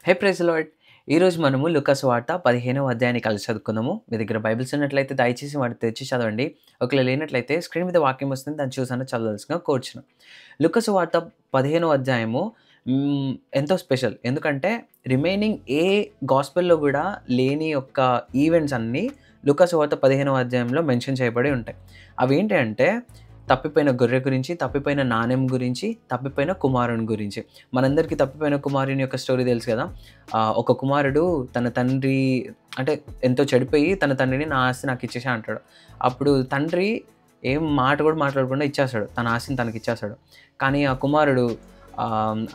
హే praise lord. ఈరోజు మనము లూకా సువార్త 15వ అధ్యాయాన్ని కలిసి చదువుకుందాము. మీ దగ్గర బైబిల్స్ ఉన్నట్లయితే దయచేసి వాటిని తెచ్చి చదవండి. ఒకవేళ లేనట్లయితే స్క్రీన్ మీద వాక్యం వస్తుంది, దాన్ని చూసన్నా చదవవలసిందిగా కోరుచున్నాను. లూకా సువార్త 15వ అధ్యాయము ఎంతో స్పెషల్. ఎందుకంటే రిమైనింగ్ ఏ గాస్పెల్‌లో గూడా లేని యొక్క ఈవెంట్స్ అన్నీ లూకా సువార్త 15వ అధ్యాయంలో మెన్షన్ చేయబడి ఉంటాయి. అవేంటి అంటే తప్పిపోయిన గొర్రె గురించి, తప్పిపోయిన నాణెం గురించి, తప్పిపోయిన కుమారుని గురించి. మనందరికీ తప్పిపోయిన కుమారుని యొక్క స్టోరీ తెలుసు కదా! ఒక కుమారుడు తన తండ్రి అంటే ఎంతో చెడిపోయి తన తండ్రిని నా ఆస్తి నాకిచ్చేసేయి అంటాడు. అప్పుడు తండ్రి ఏం మాట కూడా మాట్లాడకుండా ఇచ్చేస్తాడు. తన ఆస్తిని తనకిచ్చేస్తాడు. కానీ ఆ కుమారుడు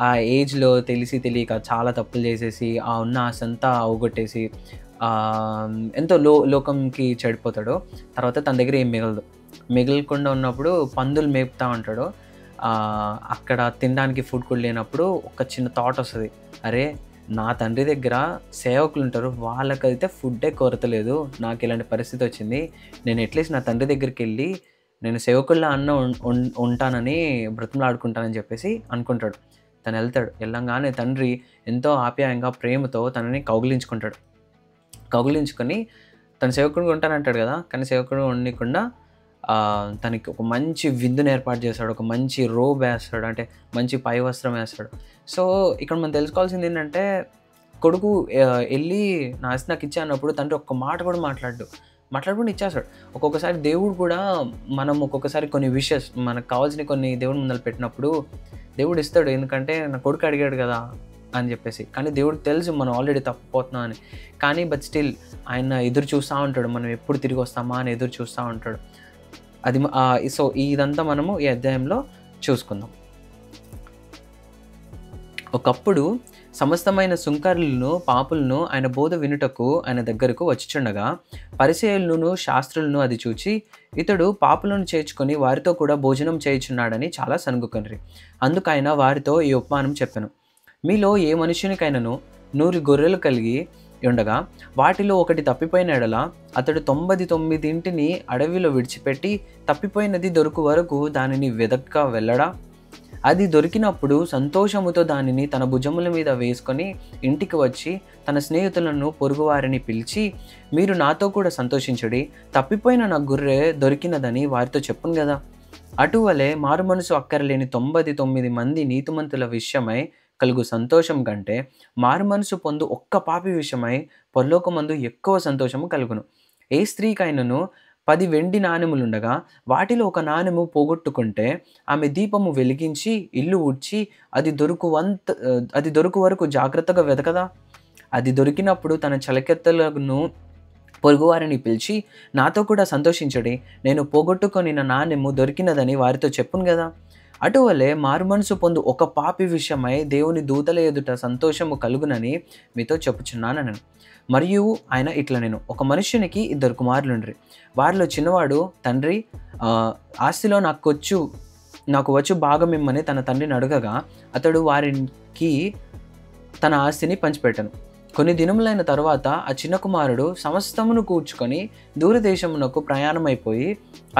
ఆ ఏజ్‌లో తెలిసి తెలియక చాలా తప్పులు చేసేసి ఆ ఉన్న ఆస్తంతా అవగొట్టేసి ఎంతో లోకంకి చెడిపోతాడు. తర్వాత తన దగ్గర ఏం మిగలదు. మిగలకుండా ఉన్నప్పుడు పందులు మేపుతా ఉంటాడు. అక్కడ తినడానికి ఫుడ్ కూడా లేనప్పుడు ఒక చిన్న థాట్ వస్తది. అరే! నా తండ్రి దగ్గర సేవకులుంటారు. వాళ్ళకైతే ఫుడ్డే కొరత లేదు. నాకు ఇలాంటి పరిస్థితి వచ్చింది. నేను అట్‌లీస్ట్ నా తండ్రి దగ్గరికెళ్ళి నేను సేవకుల్లా అన్న ఉంటానని బ్రతిమలాడుకుంటానని చెప్పేసి అనుకుంటాడు. తను ఎళ్తాడు. ఎళ్ళంగానే తండ్రి ఎంతో ఆప్యాయంగా, ప్రేమతో తనని కౌగిలించుకుంటాడు. కౌగిలించుకొని తను సేవకుడిగా ఉంటానంటాడు కదా! కానీ సేవకుడిగా ఉండనీయకుండా తనకి ఒక మంచి విందుని ఏర్పాటు చేస్తాడు. ఒక మంచి రోబ్ వేస్తాడు. అంటే మంచి పై వస్త్రం వేస్తాడు. సో, ఇక్కడ మనం తెలుసుకోవాల్సింది ఏంటంటే కొడుకు ఎళ్ళి నా ఆస్తి నాకిచ్చేయి అన్నప్పుడు తండ్రి ఒక్క మాట కూడా మాట్లాడకుండా ఇచ్చేస్తాడు. ఒక్కొక్కసారి దేవుడు కూడా మనం ఒక్కొక్కసారి కొన్ని విషెస్ మనకు కావాల్సినవి కొన్ని దేవుడి ముందర పెట్టినప్పుడు దేవుడు ఇస్తాడు. ఎందుకంటే నా కొడుకు అడిగాడు కదా! అని చెప్పేసి. కానీ దేవుడికి తెలుసు మనం ఆల్రెడీ తప్పిపోతున్నాం అని. కానీ బట్ స్టిల్ ఆయన ఎదురు చూస్తూ ఉంటాడు. మనం ఎప్పుడు తిరిగి వస్తామా అని ఎదురు చూస్తూ ఉంటాడు. అది సో, ఇదంతా మనము ఈ అధ్యాయంలో చూసుకుందాం. ఒకప్పుడు సమస్తమైన సుంకరులను, పాపులను ఆయన బోధ వినుటకు ఆయన దగ్గరకు వచ్చుచుండగా పరిసయ్యులను, శాస్త్రులను అది చూచి ఇతడు పాపులను చేర్చుకొని వారితో కూడా భోజనం చేయుచున్నాడని చాలా సణుగుకొనిరి. అందుకైన వారితో ఈ ఉపమానం చెప్పెను. మీలో ఏ మనుష్యునికైనను 100 గొర్రెలు కలిగి ఉండగా వాటిలో ఒకటి తప్పిపోయిన ఎడల అతడు 99 అడవిలో విడిచిపెట్టి తప్పిపోయినది దొరుకు వరకు దానిని వెదక్క వెళ్ళడా? అది దొరికినప్పుడు సంతోషముతో దానిని తన భుజముల మీద వేసుకొని ఇంటికి వచ్చి తన స్నేహితులను, పొరుగువారిని పిలిచి మీరు నాతో కూడా సంతోషించుడి, తప్పిపోయిన నా గొర్రె దొరికినదని వారితో చెప్పును కదా. అటువలే మారుమనసు అక్కరలేని 99 మంది నీతిమంతుల విషయమై కలుగు సంతోషం కంటే మారుమనసు పొందు ఒక్క పాపి విషయమై పరలోకమందు ఎక్కువ సంతోషము కలుగును. ఏ స్త్రీకైనను 10 వెండి నాణెములుండగా వాటిలో ఒక నాణెము పోగొట్టుకుంటే ఆమె దీపము వెలిగించి ఇల్లు ఊడ్చి అది దొరుకు వరకు జాగ్రత్తగా వెతకదా? అది దొరికినప్పుడు తన చలకెత్తలను పొరుగువారిని పిలిచి నాతో కూడా సంతోషించడి, నేను పోగొట్టుకొని నా నాణెము దొరికినదని వారితో చెప్పును కదా. అటువలే మారుమనసు పొందు ఒక పాపి విషయమై దేవుని దూతల ఎదుట సంతోషము కలుగునని మీతో చెప్పుచున్నానని. మరియు ఆయన ఇట్లా నేను ఒక మనుష్యునికి 2 కుమారులుండ్రి. వారిలో చిన్నవాడు తండ్రి ఆస్తిలో నాకు వచ్చు భాగం ఇమ్మని తన తండ్రిని అడగగా అతడు వారికి తన ఆస్తిని పంచిపెట్టను. కొన్ని దినములైన తరువాత ఆ చిన్న కుమారుడు సమస్తమును కూర్చుకొని దూరదేశమునకు ప్రయాణమైపోయి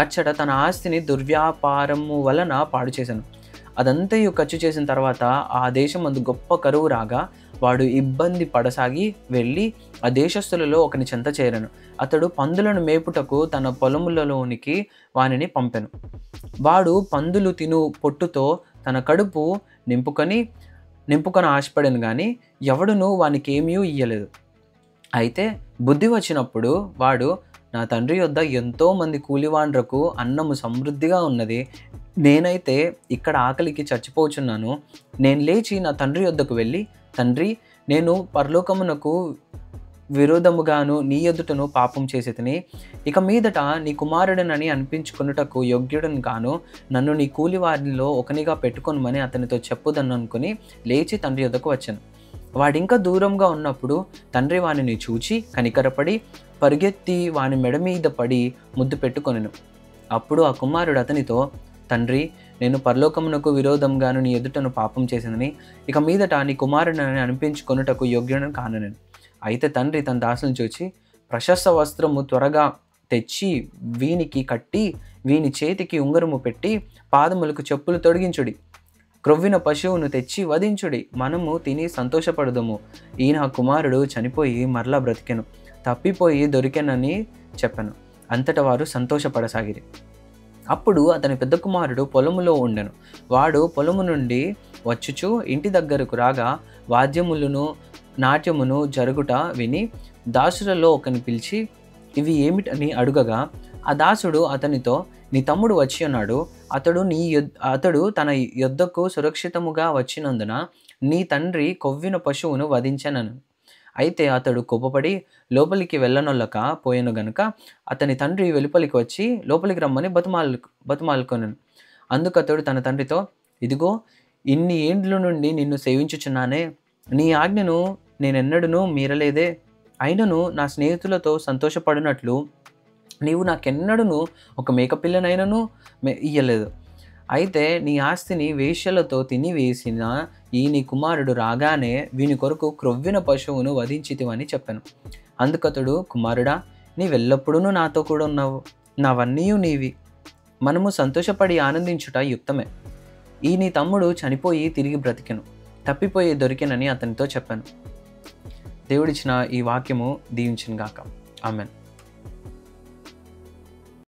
అచ్చట తన ఆస్తిని దుర్వ్యాపారము వలన పాడు చేశాను. అదంతయు ఖర్చు చేసిన తర్వాత ఆ దేశమందు గొప్ప కరువు రాగా వాడు ఇబ్బంది పడసాగి వెళ్ళి ఆ దేశస్థులలో ఒకని చెంత చేరాను. అతడు పందులను మేపుటకు తన పొలములలోనికి వానిని పంపెను. వాడు పందులు తిను పొట్టుతో తన కడుపు నింపుకొని ఆశపడను గాని ఎవడునూ వానికి ఏమీ ఇయ్యలేదు. అయితే బుద్ధి వచ్చినప్పుడు వాడు నా తండ్రి యొద్ద ఎంతో మంది కూలివాండ్రకు అన్నము సమృద్ధిగా ఉన్నది, నేనైతే ఇక్కడ ఆకలికి చచ్చిపోచున్నాను. నేను లేచి నా తండ్రి యొద్దకు వెళ్ళి, తండ్రి, నేను పరలోకమునకు విరోధముగాను నీ ఎదుటను పాపం చేసితిని. ఇక మీదట నీ కుమారుడనని అనిపించుకొనుటకు యోగ్యుడను కాను. నన్ను నీ కూలివారిలో ఒకనిగా పెట్టుకొనుమని అతనితో చెప్పుదననుకుని లేచి తండ్రి యొద్దకు వచ్చాను. వాడింకా దూరంగా ఉన్నప్పుడు తండ్రి వానిని చూచి కనికరపడి పరిగెత్తి వాని మెడ మీద పడి ముద్దు పెట్టుకొనెను. అప్పుడు ఆ కుమారుడు అతనితో, తండ్రి, నేను పరలోకమునకు విరోధంగాను నీ ఎదుటను పాపం చేసిందని ఇక మీదట నీ కుమారుడనని అనిపించుకొనుటకు యోగ్యుడను కాను. అయితే తండ్రి తన దాసులను చూచి ప్రశస్త వస్త్రము త్వరగా తెచ్చి వీనికి కట్టి వీని చేతికి ఉంగరము పెట్టి పాదములకు చెప్పులు తొడిగించుడి, క్రొవ్విన పశువును తెచ్చి వధించుడి, మనము తిని సంతోషపడదుము. ఈ నా కుమారుడు చనిపోయి మరలా బ్రతికెను, తప్పిపోయి దొరికెనని చెప్పాను. అంతటా వారు సంతోషపడసాగిరి. అప్పుడు అతని పెద్ద కుమారుడు పొలములో ఉండెను. వాడు పొలము నుండి వచ్చుచు ఇంటి దగ్గరకు రాగా వాద్యములను నాట్యమును జరుగుట విని దాసులలో ఒకని పిలిచి ఇవి ఏమిటని అడుగగా, ఆ దాసుడు అతనితో, నీ తమ్ముడు వచ్చి ఉన్నాడు, అతడు తన యొద్దకు సురక్షితముగా వచ్చినందున నీ తండ్రి కొవ్విన పశువును వధించెనను. అయితే అతడు కోపపడి లోపలికి వెళ్ళనొల్లక పోయెను గనుక అతని తండ్రి వెలుపలికి వచ్చి లోపలికి రమ్మని బతిమాలుకొనెను. అందుకతడు తన తండ్రితో, ఇదిగో ఇన్ని ఏండ్ల నుండి నిన్ను సేవించుచున్నానే, నీ ఆజ్ఞను నేనెన్నడూనూ మీరలేదే. అయినను నా స్నేహితులతో సంతోషపడినట్లు నీవు నాకెన్నడూనూ ఒక మేకపిల్లనైనను ఇయ్యలేదు. అయితే నీ ఆస్తిని వేశ్యలతో తినివేసిన ఈ నీ కుమారుడు రాగానే వీని కొరకు క్రొవ్విన పశువును వధించితివని చెప్పాను. అందుకతడు, కుమారుడా, నీవెల్లప్పుడూ నాతో కూడా ఉన్నావు, నావన్నీ నీవి, మనము సంతోషపడి ఆనందించుట యుక్తమే. ఈ నీ తమ్ముడు చనిపోయి తిరిగి బ్రతికెను, తప్పిపోయి దొరికెనని అతనితో చెప్పాను. దేవుడిచ్చిన ఈ వాక్యము దీవించును గాక. ఆమేన్.